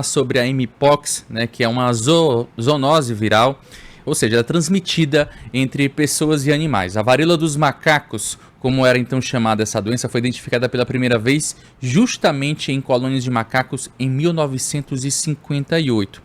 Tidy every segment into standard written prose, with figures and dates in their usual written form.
sobre a mpox, né, que é uma zoonose viral, ou seja, é transmitida entre pessoas e animais. A varíola dos macacos, como era então chamada essa doença, foi identificada pela primeira vez justamente em colônias de macacos em 1958.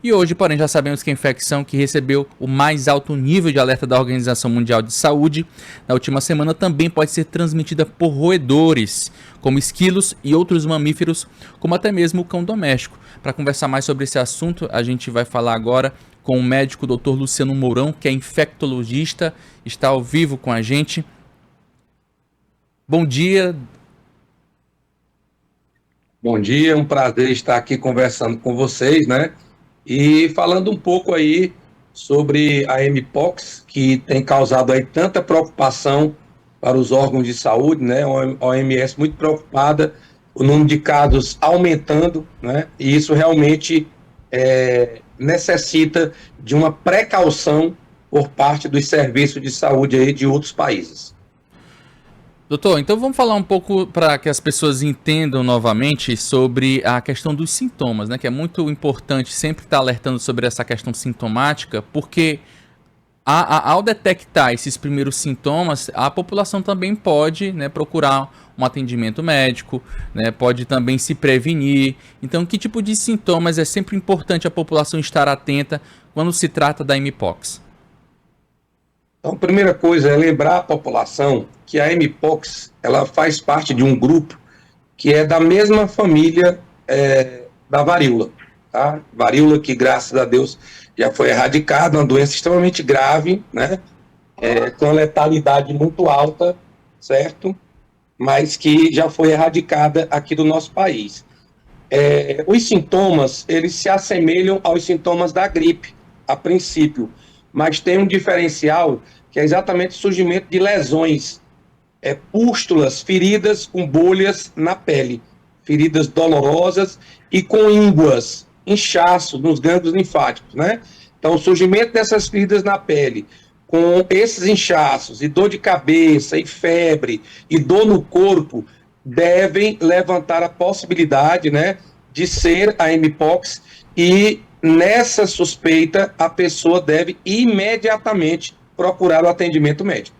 E hoje, porém, já sabemos que a infecção que recebeu o mais alto nível de alerta da Organização Mundial de Saúde na última semana também pode ser transmitida por roedores, como esquilos e outros mamíferos, como até mesmo o cão doméstico. Para conversar mais sobre esse assunto, a gente vai falar agora com o médico Dr. Luciano Mourão, que é infectologista, está ao vivo com a gente. Bom dia. Bom dia, é um prazer estar aqui conversando com vocês, né? E falando um pouco aí sobre a mpox, que tem causado aí tanta preocupação para os órgãos de saúde, né? A OMS muito preocupada, o número de casos aumentando, né? E isso realmente necessita de uma precaução por parte dos serviços de saúde aí de outros países. Doutor, então vamos falar um pouco para que as pessoas entendam novamente sobre a questão dos sintomas, né? Que é muito importante sempre estar alertando sobre essa questão sintomática, porque ao detectar esses primeiros sintomas, a população também pode, né, procurar um atendimento médico, né, pode também se prevenir. Então, que tipo de sintomas é sempre importante a população estar atenta quando se trata da mpox? Então, a primeira coisa é lembrar a população que a mpox ela faz parte de um grupo que é da mesma família da varíola. Tá? Varíola que, graças a Deus, já foi erradicada, uma doença extremamente grave, né? Com letalidade muito alta, certo? Mas que já foi erradicada aqui do nosso país. Os sintomas, eles se assemelham aos sintomas da gripe, a princípio, mas tem um diferencial que é exatamente o surgimento de lesões, pústulas, feridas com bolhas na pele, feridas dolorosas e com ínguas, inchaço nos gânglios linfáticos, né? Então, o surgimento dessas feridas na pele, com esses inchaços e dor de cabeça e febre e dor no corpo, devem levantar a possibilidade, né, de ser a mpox, e nessa suspeita a pessoa deve imediatamente procurar o atendimento médico.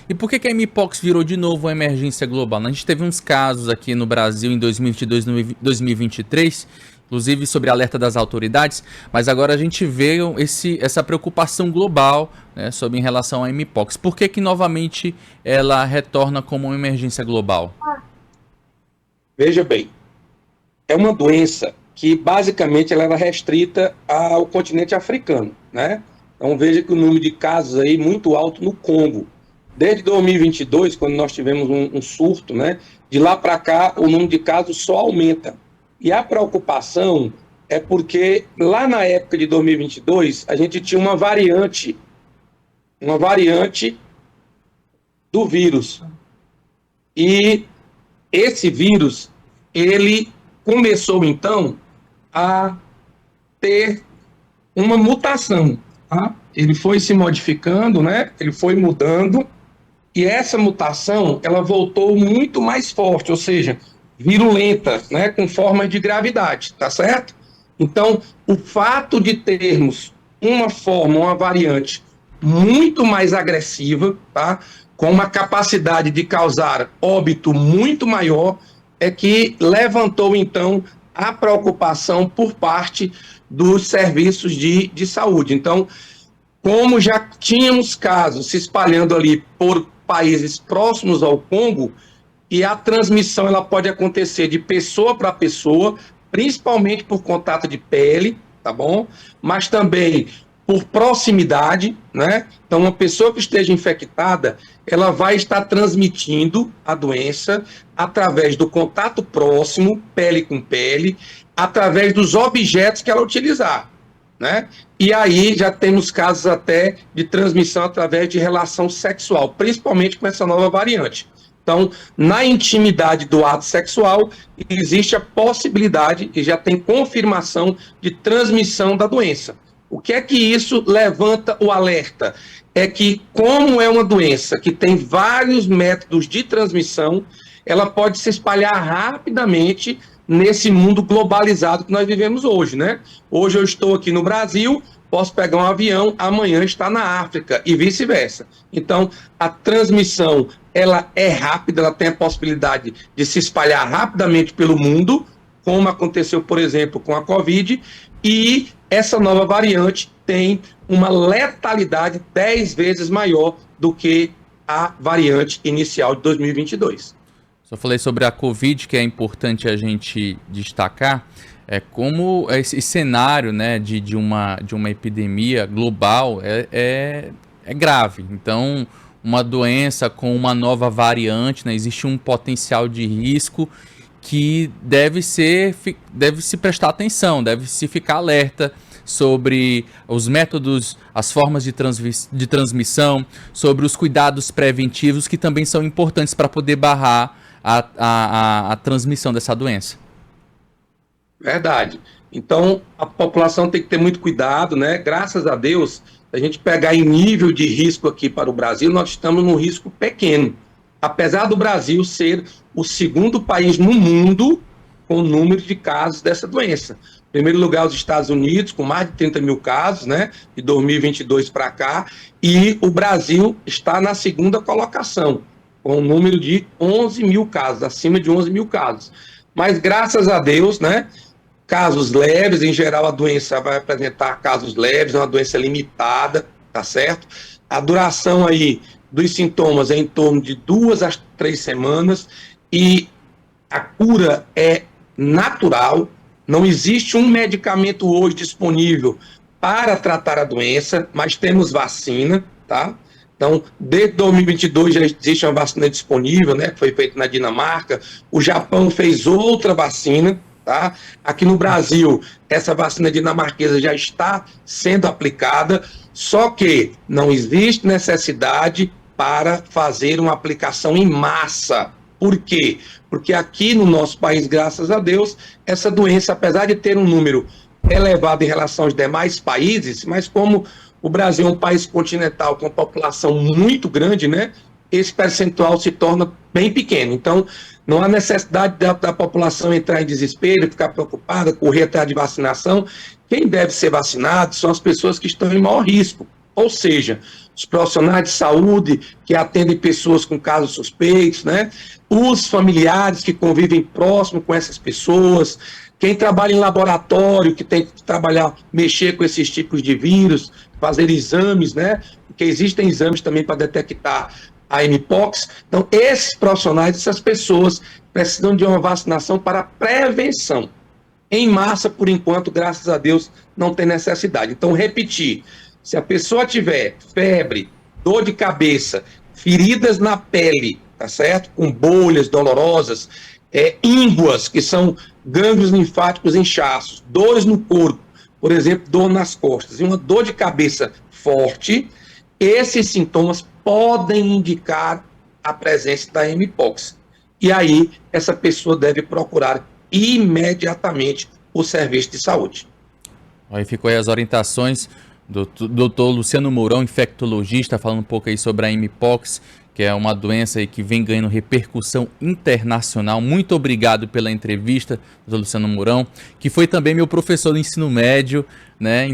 E por que a mpox virou de novo uma emergência global? A gente teve uns casos aqui no Brasil em 2022 e 2023, inclusive sobre alerta das autoridades, mas agora a gente vê essa preocupação global, né, sobre em relação à mpox. Por que novamente ela retorna como uma emergência global? Veja bem, é uma doença que basicamente ela era restrita ao continente africano, né? Então veja que o número de casos aí muito alto no Congo. Desde 2022, quando nós tivemos um surto, né? De lá para cá o número de casos só aumenta. E a preocupação é porque lá na época de 2022 a gente tinha uma variante do vírus. E esse vírus, ele começou então a ter uma mutação, tá? Ele foi se modificando, né? Ele foi mudando, e essa mutação ela voltou muito mais forte, ou seja, virulenta, né? Com forma de gravidade, tá certo? Então, o fato de termos uma variante muito mais agressiva, tá? Com uma capacidade de causar óbito muito maior, é que levantou, então, a preocupação por parte dos serviços de saúde. Então, como já tínhamos casos se espalhando ali por países próximos ao Congo, e a transmissão ela pode acontecer de pessoa para pessoa, principalmente por contato de pele, tá bom? Mas também por proximidade, né? Então, uma pessoa que esteja infectada, ela vai estar transmitindo a doença através do contato próximo, pele com pele, através dos objetos que ela utilizar, né? E aí já temos casos até de transmissão através de relação sexual, principalmente com essa nova variante. Então, na intimidade do ato sexual, existe a possibilidade, e já tem confirmação, de transmissão da doença. O que é que isso levanta o alerta? É que, como é uma doença que tem vários métodos de transmissão, ela pode se espalhar rapidamente nesse mundo globalizado que nós vivemos hoje, né? Hoje eu estou aqui no Brasil, posso pegar um avião, amanhã está na África e vice-versa. Então, a transmissão, ela é rápida, ela tem a possibilidade de se espalhar rapidamente pelo mundo, como aconteceu, por exemplo, com a Covid, e essa nova variante tem uma letalidade 10 vezes maior do que a variante inicial de 2022. Só falei sobre a Covid, que é importante a gente destacar, como esse cenário, né, de uma epidemia global é grave. Então, uma doença com uma nova variante, né, existe um potencial de risco que deve se prestar atenção, deve se ficar alerta sobre os métodos, as formas de transmissão, sobre os cuidados preventivos que também são importantes para poder barrar a transmissão dessa doença. Verdade. Então, a população tem que ter muito cuidado, né? Graças a Deus, se a gente pegar em nível de risco aqui para o Brasil, nós estamos num risco pequeno. Apesar do Brasil ser o segundo país no mundo com o número de casos dessa doença. Em primeiro lugar, os Estados Unidos, com mais de 30 mil casos, né? De 2022 para cá. E o Brasil está na segunda colocação, com um número de 11 mil casos, acima de 11 mil casos. Mas, graças a Deus, né? Casos leves, em geral a doença vai apresentar casos leves, é uma doença limitada, tá certo? A duração aí dos sintomas é em torno de 2 a 3 semanas e a cura é natural, não existe um medicamento hoje disponível para tratar a doença, mas temos vacina, tá? Então, desde 2022 já existe uma vacina disponível, né? Que foi feita na Dinamarca, o Japão fez outra vacina, tá? Aqui no Brasil, essa vacina dinamarquesa já está sendo aplicada, só que não existe necessidade para fazer uma aplicação em massa. Por quê? Porque aqui no nosso país, graças a Deus, essa doença, apesar de ter um número elevado em relação aos demais países, mas como o Brasil é um país continental com uma população muito grande, né? Esse percentual se torna bem pequeno. Então, não há necessidade da população entrar em desespero, ficar preocupada, correr atrás de vacinação. Quem deve ser vacinado são as pessoas que estão em maior risco, ou seja, os profissionais de saúde que atendem pessoas com casos suspeitos, né? Os familiares que convivem próximo com essas pessoas, quem trabalha em laboratório, que tem que trabalhar, mexer com esses tipos de vírus, fazer exames, né? Porque existem exames também para detectar a mpox. Então, esses profissionais, essas pessoas precisam de uma vacinação para prevenção. Em massa, por enquanto, graças a Deus, não tem necessidade. Então, repetir, se a pessoa tiver febre, dor de cabeça, feridas na pele, tá certo? Com bolhas dolorosas, ínguas, que são gânglios linfáticos inchaços, dores no corpo, por exemplo, dor nas costas, e uma dor de cabeça forte, esses sintomas podem indicar a presença da mpox. E aí, essa pessoa deve procurar imediatamente o serviço de saúde. Aí ficou aí as orientações do Dr. Luciano Mourão, infectologista, falando um pouco aí sobre a mpox, que é uma doença aí que vem ganhando repercussão internacional. Muito obrigado pela entrevista, Dr. Luciano Mourão, que foi também meu professor do ensino médio, né?